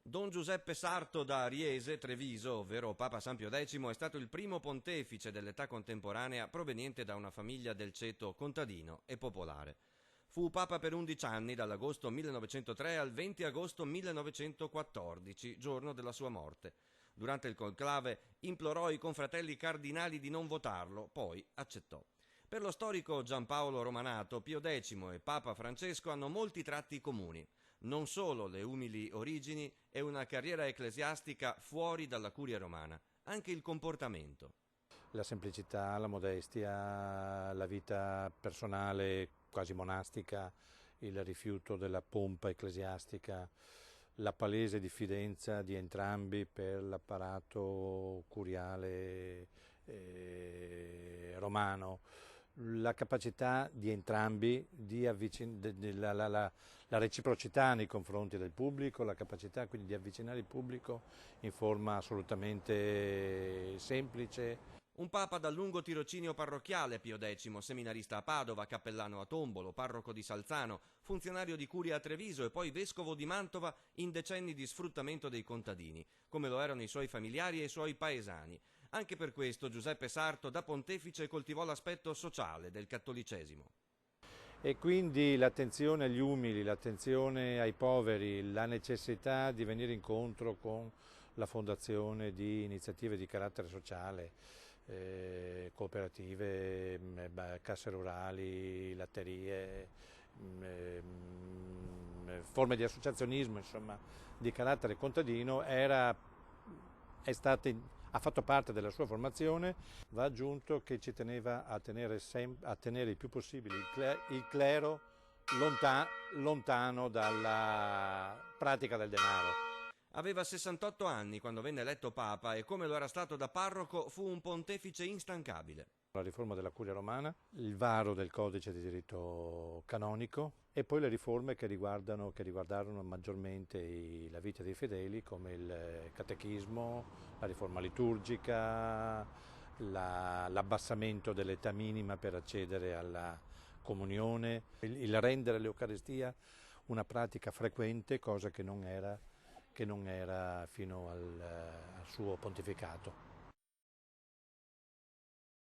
Don Giuseppe Sarto da Riese, Treviso, ovvero Papa San Pio X, è stato il primo pontefice dell'età contemporanea proveniente da una famiglia del ceto contadino e popolare. Fu Papa per 11 anni, dall'agosto 1903 al 20 agosto 1914, giorno della sua morte. Durante il conclave implorò i confratelli cardinali di non votarlo, poi accettò. Per lo storico Giampaolo Romanato, Pio X e Papa Francesco hanno molti tratti comuni. Non solo le umili origini e una carriera ecclesiastica fuori dalla curia romana, anche il comportamento. La semplicità, la modestia, la vita personale quasi monastica, il rifiuto della pompa ecclesiastica, la palese diffidenza di entrambi per l'apparato curiale romano, la capacità di entrambi di la reciprocità nei confronti del pubblico, la capacità quindi di avvicinare il pubblico in forma assolutamente semplice. Un papa dal lungo tirocinio parrocchiale, Pio X, seminarista a Padova, cappellano a Tombolo, parroco di Salzano, funzionario di curia a Treviso e poi vescovo di Mantova in decenni di sfruttamento dei contadini, come lo erano i suoi familiari e i suoi paesani. Anche per questo Giuseppe Sarto da pontefice coltivò l'aspetto sociale del cattolicesimo. E quindi l'attenzione agli umili, l'attenzione ai poveri, la necessità di venire incontro con la fondazione di iniziative di carattere sociale, cooperative, casse rurali, latterie, forme di associazionismo, insomma, di carattere contadino ha fatto parte della sua formazione. Va aggiunto che ci teneva a tenere il più possibile il clero lontano dalla pratica del denaro. Aveva 68 anni quando venne eletto papa e, come lo era stato da parroco, fu un pontefice instancabile. La riforma della curia romana, il varo del codice di diritto canonico e poi le riforme che riguardarono maggiormente la vita dei fedeli, come il catechismo, la riforma liturgica, l'abbassamento dell'età minima per accedere alla comunione, il rendere l'Eucaristia una pratica frequente, cosa che non era fino al suo pontificato.